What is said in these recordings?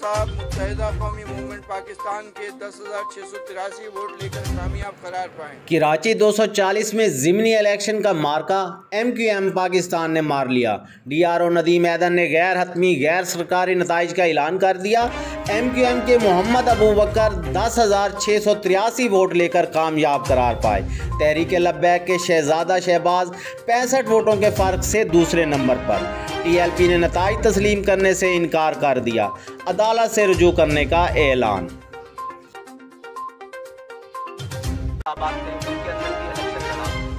साहब मुत्तहिदा कौमी मूवमेंट पाकिस्तान के 10,683 वोट लेकर कामयाब करार पाए। कराची 240 में ज़िमनी इलेक्शन का मार्का MQM पाकिस्तान ने मार लिया। DRO नदीम हैदर ने गैर हतमी गैर सरकारी नताइज का ऐलान कर दिया। MQM के मोहम्मद अबू बकर 10,683 वोट लेकर कामयाब करार पाए। तहरीक लब्बैक के शहजादा शहबाज 65 वोटों के फ़र्क से दूसरे नंबर पर। TLP ने नताइज तस्लीम करने से इनकार कर दिया। अदालत से रुजू करने का ऐलान।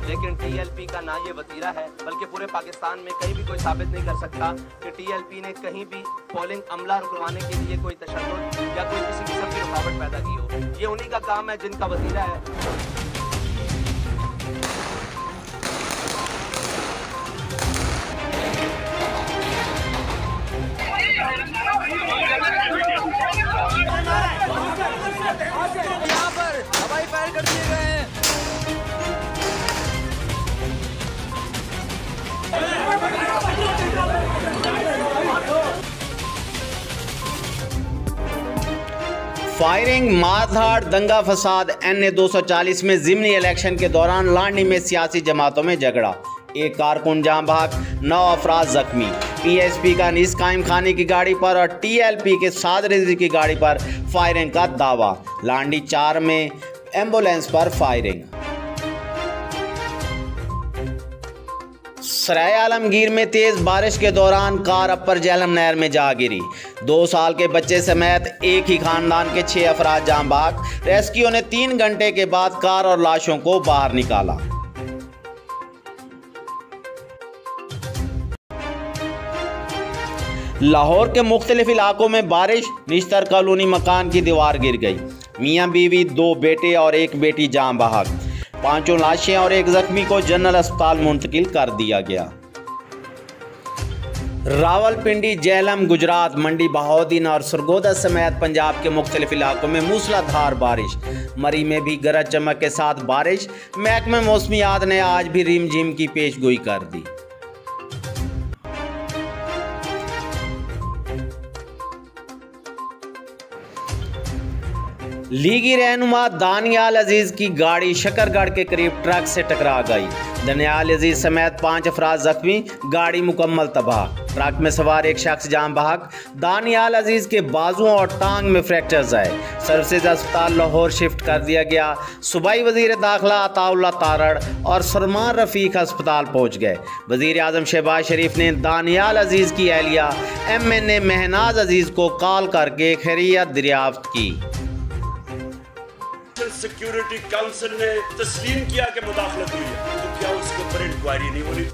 लेकिन TLP का ना ये वतीरा है बल्कि पूरे पाकिस्तान में कहीं भी कोई साबित नहीं कर सकता कि TLP ने कहीं भी पोलिंग अमला रुकवाने के लिए कोई तशद्दुद या कोई किसी किस्म की रुकावट पैदा की हो। ये उन्हीं का काम है जिनका वतीरा है। यहाँ पर हवाई फायर कर दिए गए हैं। फायरिंग, मारधाड़, दंगा फसाद। NA 240 में ज़िमनी इलेक्शन के दौरान लांडी में सियासी जमातों में झगड़ा। एक कारकुन जाँ बहक, 9 अफराद जख्मी। PSP का अनीस कायम खानी की गाड़ी पर और TLP के साद रिजवी की गाड़ी पर फायरिंग का दावा। लांडी 4 में एम्बुलेंस पर फायरिंग। सराय आलमगीर में तेज़ बारिश के दौरान कार अपर झेलम नहर में जा गिरी। 2 साल के बच्चे समेत एक ही खानदान के 6 अफराद जाँ बहक। रेस्क्यू ने 3 घंटे के बाद कार और लाशों को बाहर निकाला। लाहौर के मुख्तलिफ इलाकों में बारिश, निश्तर कॉलोनी मकान की दीवार गिर गई। मियाँ बीवी, 2 बेटे और 1 बेटी जाँ बहक। 5 लाशें और 1 जख्मी को जनरल अस्पताल मुंतकिल कर दिया गया। रावलपिंडी, झेलम, गुजरात, मंडी बहाउद्दीन और सरगोदा समेत पंजाब के मुख्तलिफ इलाकों में मूसलाधार बारिश। मरी में भी गरज चमक के साथ बारिश। महकमे मौसमियात ने आज भी रिमझिम की पेशगोई कर दी। लीगी रहनुमा दानियाल अजीज की गाड़ी शकरगढ़ के करीब ट्रक से टकरा गई। दानियाल अजीज समेत 5 अफराद जख्मी, गाड़ी मुकम्मल तबाह। ट्रक में सवार एक शख्स जाँ बहक। दानियाल अजीज के बाजुओं और टांग में फ्रैक्चर्स आए। सर्विसेज अस्पताल लाहौर शिफ्ट कर दिया गया। सूबाई वजीर दाखिला अताउल्लाह तारड़ और सलमान रफीक अस्पताल पहुँच गए। वजीर आजम शहबाज शरीफ ने दानियाल अजीज की अहलिया MNA महनाज अजीज को कॉल करके खैरियत दरियाफ्त की। सिक्योरिटी काउंसिल ने तस्लीम किया कि मुदाखलत हुई है, तो क्या उसके ऊपर इंक्वायरी नहीं होनी?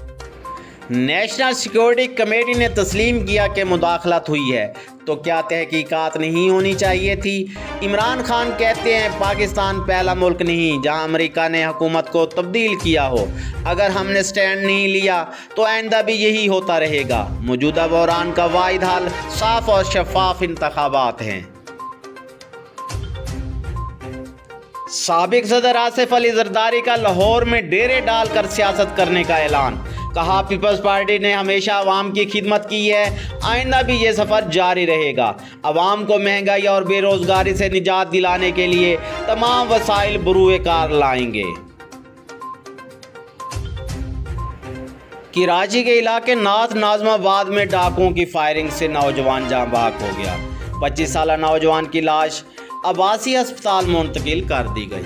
नेशनल सिक्योरिटी कमेटी ने तस्लीम किया कि मुदाखलत हुई है, तो क्या तहकीकात नहीं होनी चाहिए थी? इमरान खान कहते हैं पाकिस्तान पहला मुल्क नहीं जहां अमेरिका ने हुकूमत को तब्दील किया हो। अगर हमने स्टैंड नहीं लिया तो आइंदा भी यही होता रहेगा। मौजूदा बहरान का वाहिद हल साफ और शफाफ इंतखाबात हैं। साबिक सदर आसिफ अली जरदारी का लाहौर में डेरे डालकर सियासत करने का ऐलान। कहा पीपल्स पार्टी ने हमेशा अवाम की खिदमत की है, आइंदा भी ये सफ़र जारी रहेगा। अवाम को महंगाई और बेरोज़गारी से निजात दिलाने के लिए तमाम वसाइल बरूए कार लाएंगे। कराची के इलाके नाथ नाजमाबाद में डाकुओं की फायरिंग से नौजवान जाँ बहक हो गया। 25 साला नौजवान की लाश आवासी अस्पताल मुंतकिल कर दी गई।